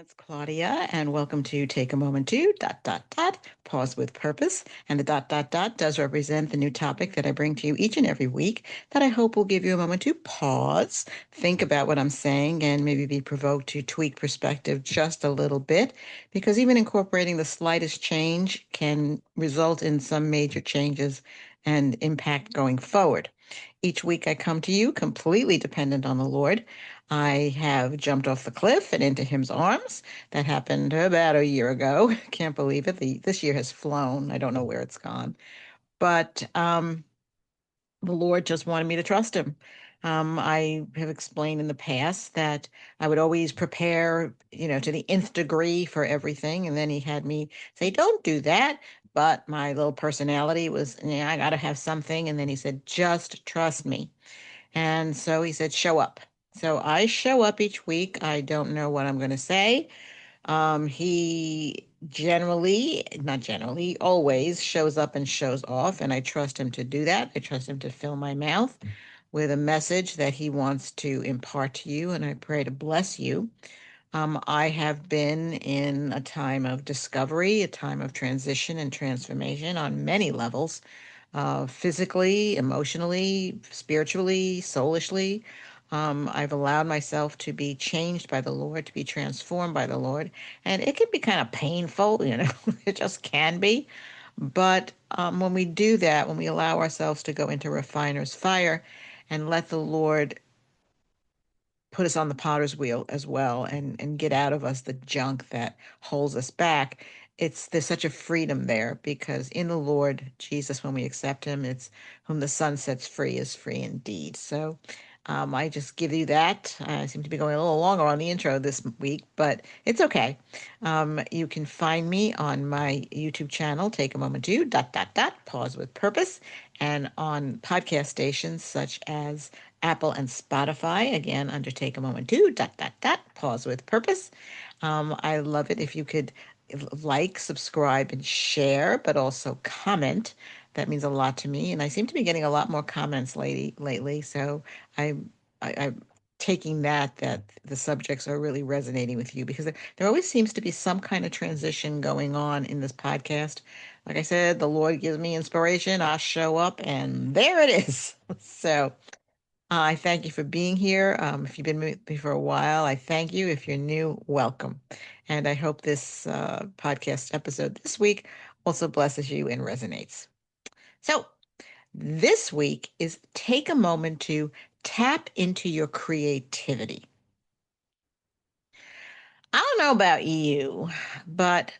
It's Claudia, and welcome to Take a Moment to pause with purpose. And the does represent the new topic that I bring to you each and every week that I hope will give you a moment to pause, think about what I'm saying, and maybe be provoked to tweak perspective just a little bit, because even incorporating the slightest change can result in some major changes and impact going forward. Each week I come to you completely dependent on the Lord. I have jumped off the cliff and into him's arms. That happened about a year ago. Can't believe it. This year has flown. I don't know where it's gone. But the Lord just wanted me to trust him. I have explained in the past that I would always prepare, to the nth degree for everything. And then he had me say, don't do that. But my little personality was, yeah, I got to have something. And then he said, just trust me. And so he said, show up. So I show up each week. I don't know what I'm going to say. He generally, not generally, always shows up and shows off, and I trust him to do that. I trust him to fill my mouth with a message that he wants to impart to you, and I pray to bless you. I have been in a time of discovery, a time of transition and transformation on many levels, physically, emotionally, spiritually, soulishly. I've allowed myself to be changed by the Lord, to be transformed by the Lord. And it can be kind of painful, it just can be. But when we do that, when we allow ourselves to go into refiner's fire and let the Lord put us on the potter's wheel as well and get out of us the junk that holds us back, there's such a freedom there, because in the Lord Jesus, when we accept him, it's whom the Son sets free is free indeed. So I just give you that. I seem to be going a little longer on the intro this week, but it's okay. You can find me on my YouTube channel, Take a Moment to pause with purpose, and on podcast stations such as Apple and Spotify, again, under Take a Moment to pause with purpose. I love it if you could like, subscribe, and share, but also comment. That means a lot to me, and I seem to be getting a lot more comments lately. So I, I'm taking that the subjects are really resonating with you, because there always seems to be some kind of transition going on in this podcast. Like I said, the Lord gives me inspiration. I show up, and there it is. So I thank you for being here. If you've been with me for a while, I thank you. If you're new, welcome. And I hope this podcast episode this week also blesses you and resonates. So, this week is take a moment to tap into your creativity. I don't know about you, but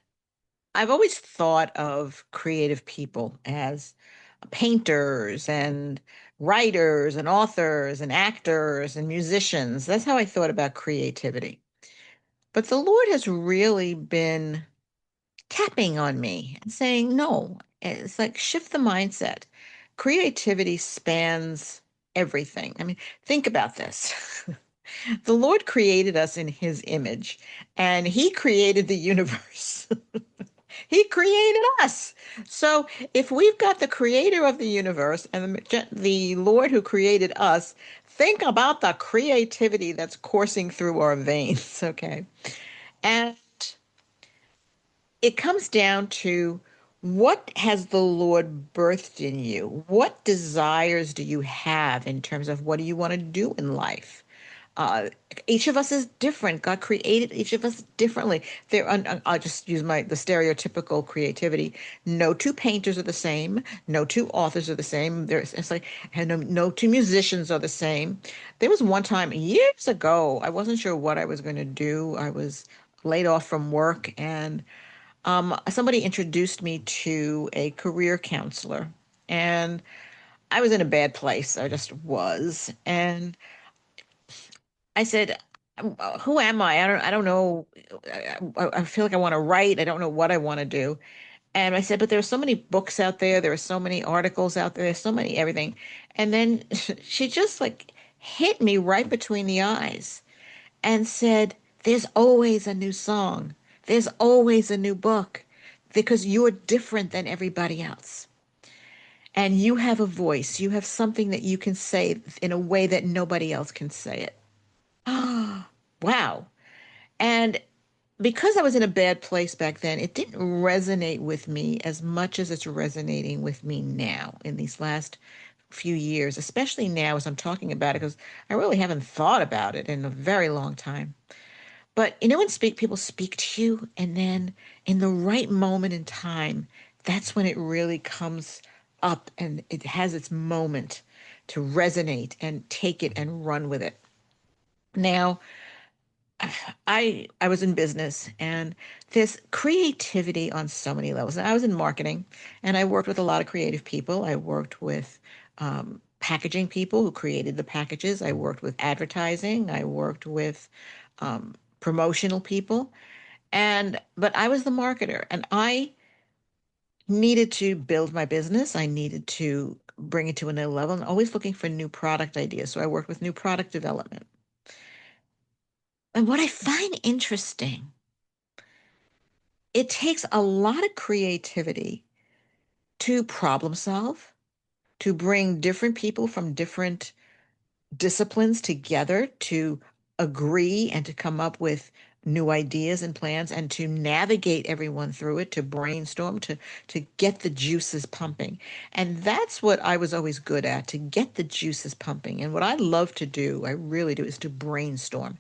I've always thought of creative people as painters and writers and authors and actors and musicians. That's how I thought about creativity. But the Lord has really been tapping on me and saying, no, it's like shift the mindset. Creativity spans everything. I mean, think about this. The Lord created us in his image, and he created the universe. He created us. So if we've got the creator of the universe and the Lord who created us, think about the creativity that's coursing through our veins, okay? And it comes down to, what has the Lord birthed in you? What desires do you have in terms of what do you want to do in life? Uh, each of us is different. God created each of us differently. I'll just use the stereotypical creativity. No two painters are the same. No two authors are the same. It's like, and no two musicians are the same. There was one time years ago, I wasn't sure what I was going to do. I was laid off from work, and somebody introduced me to a career counselor, and I was in a bad place. I just was, and I said, "Who am I? I don't know. I feel like I want to write. I don't know what I want to do." And I said, "But there are so many books out there. There are so many articles out there. There's so many everything." And then she just like hit me right between the eyes and said, "There's always a new song. There's always a new book, because you're different than everybody else. And you have a voice. You have something that you can say in a way that nobody else can say it." Wow. And because I was in a bad place back then, it didn't resonate with me as much as it's resonating with me now in these last few years, especially now as I'm talking about it, because I really haven't thought about it in a very long time. But when people speak to you, and then in the right moment in time, that's when it really comes up and it has its moment to resonate and take it and run with it. Now, I was in business, and there's creativity on so many levels. I was in marketing, and I worked with a lot of creative people. I worked with packaging people who created the packages. I worked with advertising. I worked with promotional people, and but I was the marketer, and I needed to build my business. I needed to bring it to another level, and always looking for new product ideas. So I worked with new product development. And what I find interesting, it takes a lot of creativity to problem solve, to bring different people from different disciplines together to agree and to come up with new ideas and plans and to navigate everyone through it, to brainstorm, to get the juices pumping. And that's what I was always good at, to get the juices pumping. And what I love to do, I really do, is to brainstorm.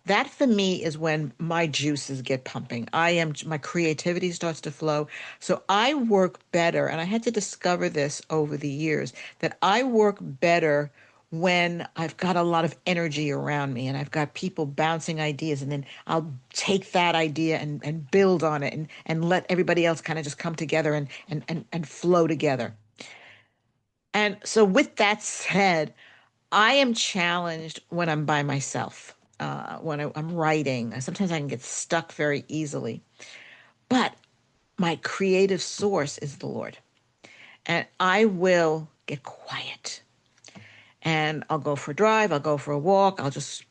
That for me is when my juices get pumping. My creativity starts to flow. So I work better, and I had to discover this over the years, that I work better when I've got a lot of energy around me and I've got people bouncing ideas, and then I'll take that idea and build on it and let everybody else kind of just come together and flow together. And so with that said, I am challenged when I'm by myself, I'm writing. Sometimes I can get stuck very easily, but my creative source is the Lord. And I will get quiet and I'll go for a drive, I'll go for a walk, I'll just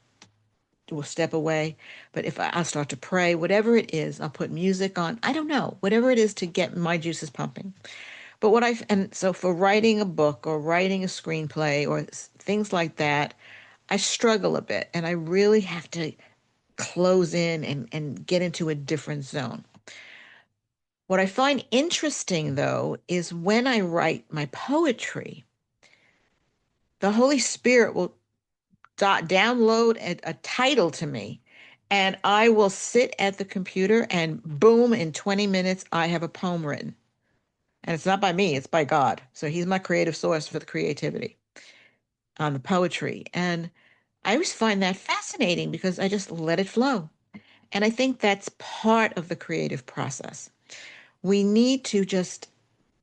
do a step away. But if I'll start to pray, whatever it is, I'll put music on. I don't know, whatever it is to get my juices pumping. But and so for writing a book or writing a screenplay or things like that, I struggle a bit and I really have to close in and get into a different zone. What I find interesting though is when I write my poetry, the Holy Spirit will download a title to me, and I will sit at the computer and boom, in 20 minutes, I have a poem written. And it's not by me, it's by God. So he's my creative source for the creativity on the poetry. And I always find that fascinating because I just let it flow. And I think that's part of the creative process. We need to just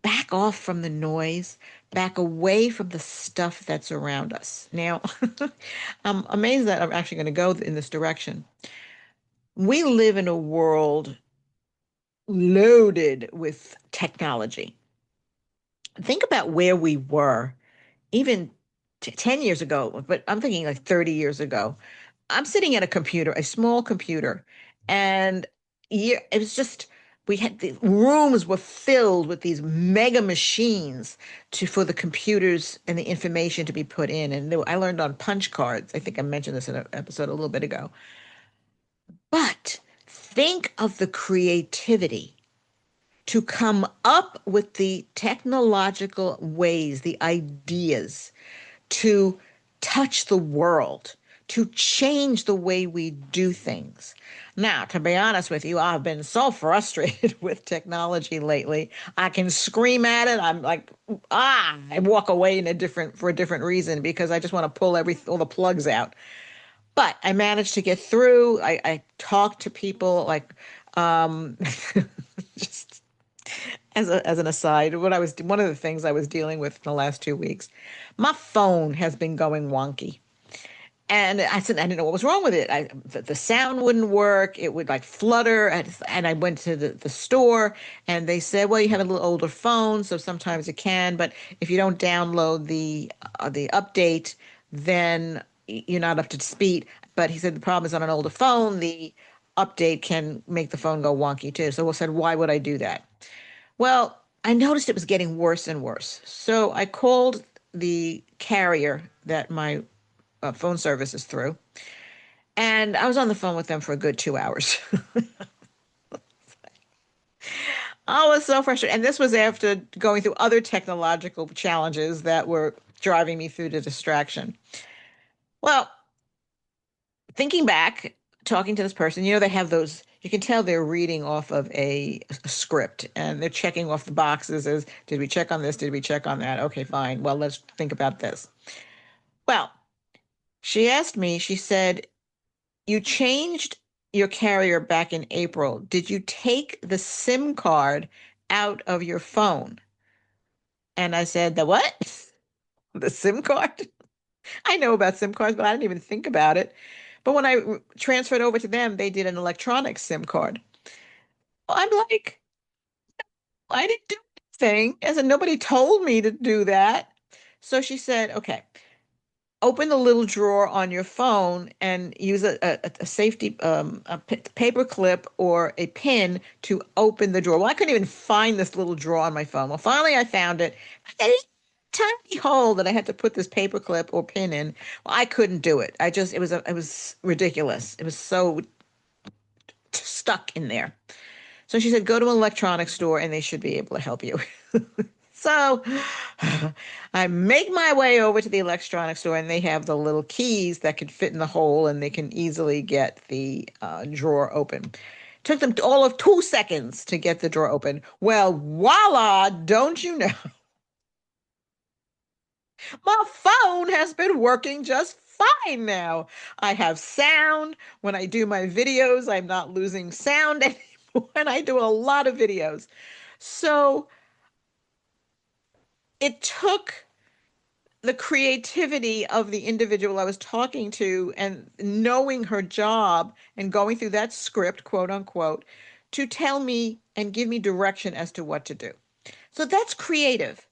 back off from the noise, back away from the stuff that's around us. Now, I'm amazed that I'm actually going to go in this direction. We live in a world loaded with technology. Think about where we were even 10 years ago, but I'm thinking like 30 years ago. I'm sitting at a computer, a small computer, and it was just we had the rooms were filled with these mega machines for the computers and the information to be put in. And I learned on punch cards. I think I mentioned this in an episode a little bit ago. But think of the creativity to come up with the technological ways, the ideas to touch the world, to change the way we do things. Now, to be honest with you, I've been so frustrated with technology lately. I can scream at it. I'm like, I walk away for a different reason because I just want to pull all the plugs out. But I managed to get through. I talked to people like, um, just as an aside, one of the things I was dealing with in the last 2 weeks, my phone has been going wonky. And I said, I didn't know what was wrong with it. The sound wouldn't work. It would like flutter. And I went to the store and they said, well, you have a little older phone, so sometimes it can. But if you don't download the update, then you're not up to speed. But he said the problem is on an older phone, the update can make the phone go wonky too. So I said, why would I do that? Well, I noticed it was getting worse and worse. So I called the carrier that my phone service is through, and I was on the phone with them for a good 2 hours. I was so frustrated. And this was after going through other technological challenges that were driving me through the distraction. Well, thinking back, talking to this person, they have those, you can tell they're reading off of a script and they're checking off the boxes as, did we check on this? Did we check on that? Okay, fine. Well, let's think about this. Well, she asked me, she said, you changed your carrier back in April. Did you take the SIM card out of your phone? And I said, the what? The SIM card? I know about SIM cards, but I didn't even think about it. But when I transferred over to them, they did an electronic SIM card. I'm like, I didn't do anything. I said, nobody told me to do that. So she said, okay, open the little drawer on your phone and use a safety paper clip or a pin to open the drawer. Well, I couldn't even find this little drawer on my phone. Well, finally I found it. There's a tiny hole that I had to put this paper clip or pin in. Well, I couldn't do it. It was ridiculous. It was so stuck in there. So she said, go to an electronics store and they should be able to help you. So I make my way over to the electronics store and they have the little keys that could fit in the hole and they can easily get the drawer open. Took them all of 2 seconds to get the drawer open. Well, voila, don't you know? My phone has been working just fine now. I have sound. When I do my videos, I'm not losing sound anymore. And I do a lot of videos. So it took the creativity of the individual I was talking to and knowing her job and going through that script, quote unquote, to tell me and give me direction as to what to do. So that's creative.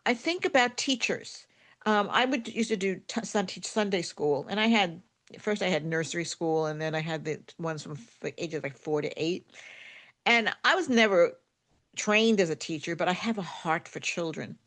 I think about teachers. I would used to do teach Sunday school, and I had first I had nursery school, and then I had the ones from the ages like 4 to 8. And I was never trained as a teacher, but I have a heart for children.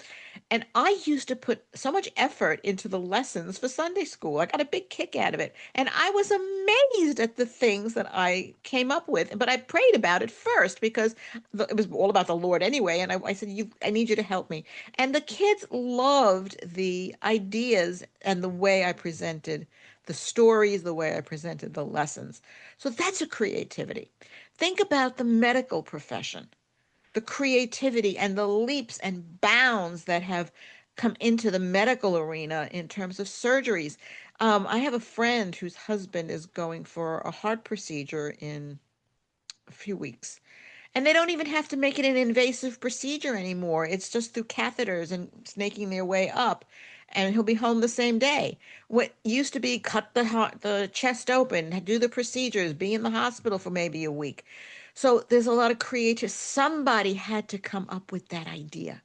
And I used to put so much effort into the lessons for Sunday school. I got a big kick out of it. And I was amazed at the things that I came up with. But I prayed about it first because it was all about the Lord anyway. And I said, I need you to help me. And the kids loved the ideas and the way I presented the stories, the way I presented the lessons. So that's a creativity. Think about the medical profession, the creativity and the leaps and bounds that have come into the medical arena in terms of surgeries. I have a friend whose husband is going for a heart procedure in a few weeks. And they don't even have to make it an invasive procedure anymore. It's just through catheters and snaking their way up. And he'll be home the same day. What used to be cut the chest open, do the procedures, be in the hospital for maybe a week. So there's a lot of creative. Somebody had to come up with that idea.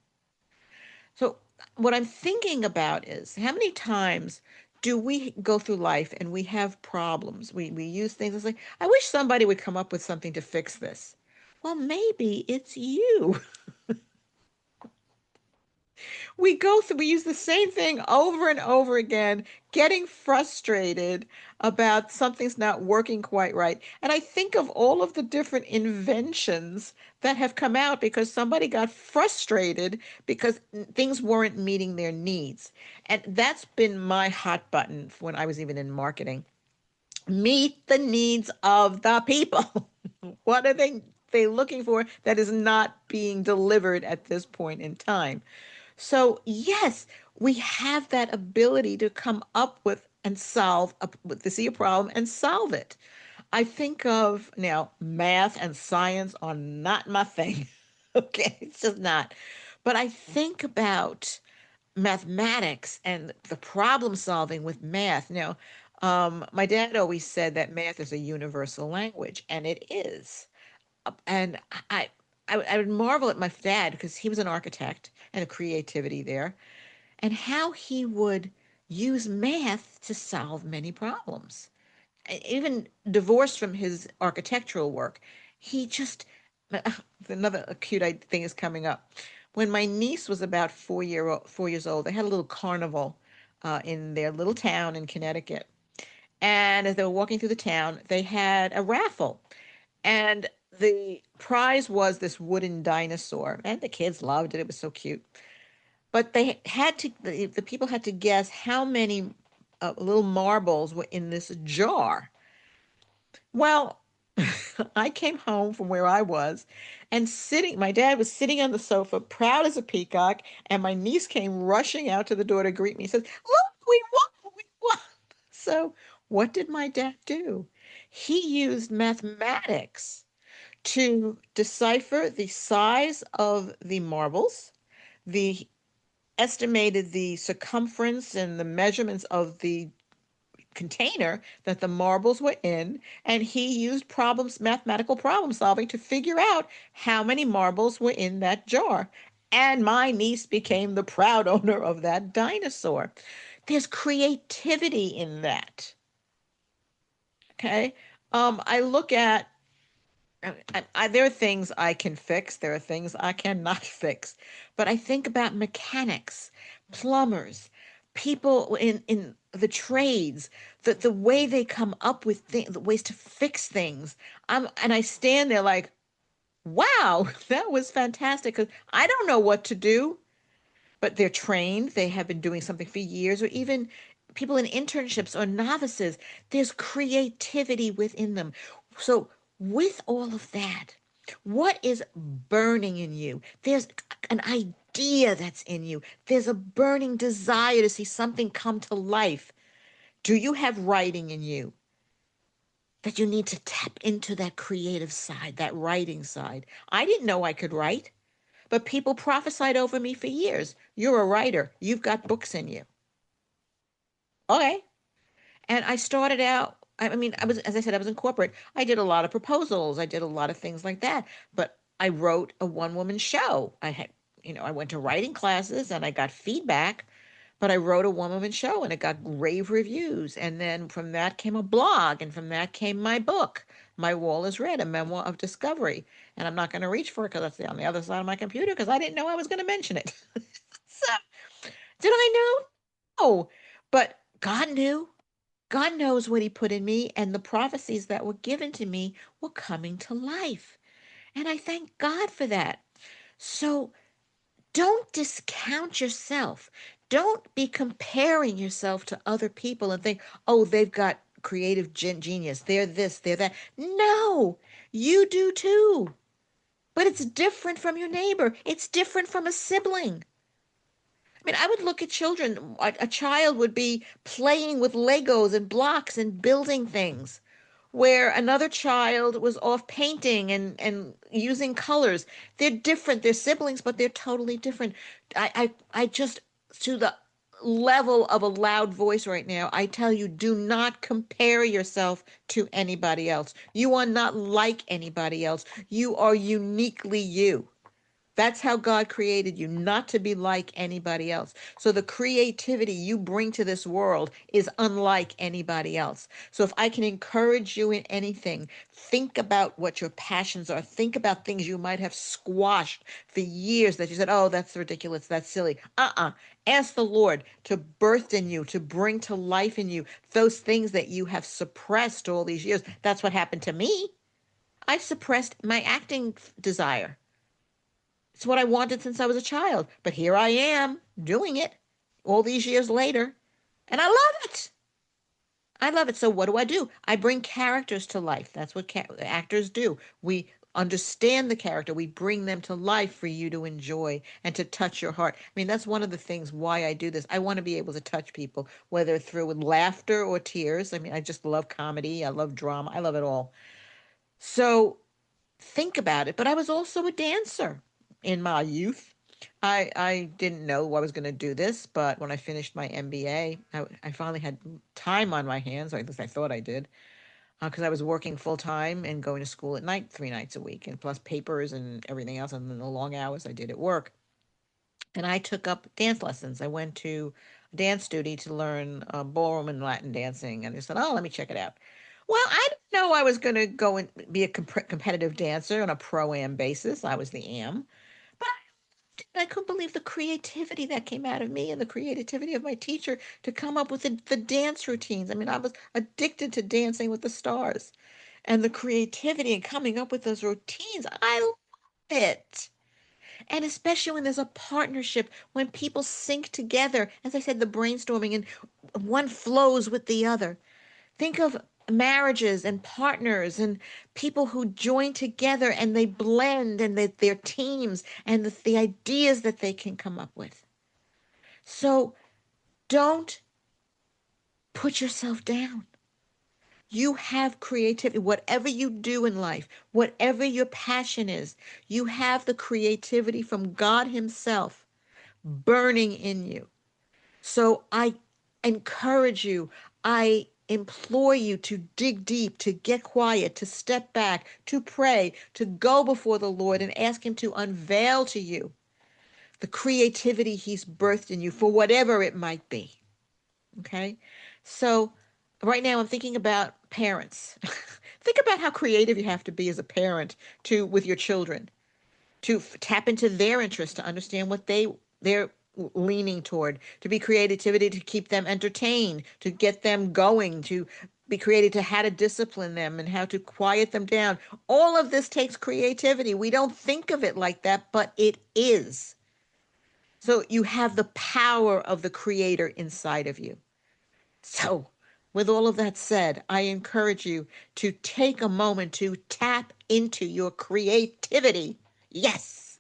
So what I'm thinking about is how many times do we go through life and we have problems? We use things as like, I wish somebody would come up with something to fix this. Well, maybe it's you. We use the same thing over and over again, getting frustrated about something's not working quite right. And I think of all of the different inventions that have come out because somebody got frustrated because things weren't meeting their needs. And that's been my hot button when I was even in marketing. Meet the needs of the people. What are they looking for that is not being delivered at this point in time? So, yes, we have that ability to come up with and to see a problem and solve it. I think of now, math and science are not my thing. Okay, it's just not. But I think about mathematics and the problem solving with math. Now, my dad always said that math is a universal language, and it is. And I would marvel at my dad because he was an architect and a creativity there, and how he would use math to solve many problems. Even divorced from his architectural work, he just another acute thing is coming up. When my niece was about 4 years old, they had a little carnival in their little town in Connecticut. And as they were walking through the town, they had a raffle. And the prize was this wooden dinosaur, and the kids loved it. It was so cute. But the people had to guess how many little marbles were in this jar. Well, I came home from where I was and my dad was sitting on the sofa, proud as a peacock, and my niece came rushing out to the door to greet me. He says, "Look, we won, we won." So, what did my dad do? He used mathematics to decipher the size of the marbles, the estimated the circumference and the measurements of the container that the marbles were in, and he used mathematical problem solving to figure out how many marbles were in that jar. And my niece became the proud owner of that dinosaur. There's creativity in that. Okay. I look at there are things I can fix, there are things I cannot fix. But I think about mechanics, plumbers, people in the trades, the way they come up with the ways to fix things. And I stand there like, wow, that was fantastic. 'Cause I don't know what to do, but they're trained. They have been doing something for years, or even people in internships or novices. There's creativity within them. So, with all of that, what is burning in you? There's an idea that's in you. There's a burning desire to see something come to life. Do you have writing in you that you need to tap into that creative side, that writing side? I didn't know I could write. But people prophesied over me for years. You're a writer. You've got books in you. Okay. And I started out, I mean, as I said, I was in corporate. I did a lot of proposals. I did a lot of things like that. But I wrote a one-woman show. I went to writing classes and I got feedback, but I wrote a one-woman show and it got rave reviews. And then from that came a blog, and from that came my book, My Wall is Red, a memoir of discovery. And I'm not going to reach for it because it's on the other side of my computer because I didn't know I was going to mention it. So, did I know? No. But God knew. God knows what he put in me, and the prophecies that were given to me were coming to life. And I thank God for that. So don't discount yourself. Don't be comparing yourself to other people and think, oh, they've got creative genius. They're this, they're that. No, you do too. But it's different from your neighbor. It's different from a sibling. I mean, I would look at children. A child would be playing with Legos and blocks and building things, where another child was off painting and using colors. They're different. They're siblings, but they're totally different. I just, to the level of a loud voice right now, I tell you, do not compare yourself to anybody else. You are not like anybody else. You are uniquely you. That's how God created you, not to be like anybody else. So the creativity you bring to this world is unlike anybody else. So if I can encourage you in anything, think about what your passions are. Think about things you might have squashed for years that you said, oh, that's ridiculous, that's silly. Ask the Lord to birth in you, to bring to life in you those things that you have suppressed all these years. That's what happened to me. I suppressed my acting desire. It's what I wanted since I was a child. But here I am doing it all these years later. And I love it. I love it. So what do? I bring characters to life. That's what actors do. We understand the character. We bring them to life for you to enjoy and to touch your heart. I mean, that's one of the things why I do this. I want to be able to touch people, whether through with laughter or tears. I mean, I just love comedy. I love drama. I love it all. So think about it. But I was also a dancer in my youth. I didn't know I was going to do this, but when I finished my MBA, I finally had time on my hands, or at least I thought I did, because I was working full time and going to school at night 3 nights a week, and plus papers and everything else, and then the long hours I did at work. And I took up dance lessons. I went to a dance studio to learn ballroom and Latin dancing, and I said, "Oh, let me check it out." Well, I didn't know I was going to go and be a competitive dancer on a pro-am basis. I was the am. But I couldn't believe the creativity that came out of me and the creativity of my teacher to come up with the dance routines. I mean, I was addicted to Dancing with the Stars. and the creativity and coming up with those routines. I love it. And especially when there's a partnership, when people sync together, as I said, the brainstorming and one flows with the other. Think of marriages and partners and people who join together and they blend and their teams and the ideas that they can come up with. So don't put yourself down. You have creativity. Whatever you do in life, whatever your passion is, you have the creativity from God Himself burning in you. So I encourage you, I implore you to dig deep, to get quiet, to step back, to pray, to go before the Lord and ask Him to unveil to you the creativity He's birthed in you for whatever it might be. Okay? So right now I'm thinking about parents. Think about how creative you have to be as a parent to with your children to tap into their interest, to understand what they're leaning toward, to be creativity, to keep them entertained, to get them going, to be creative to how to discipline them and how to quiet them down. All of this takes creativity. We don't think of it like that, but it is. So you have the power of the creator inside of you. So, with all of that said, I encourage you to take a moment to tap into your creativity. Yes.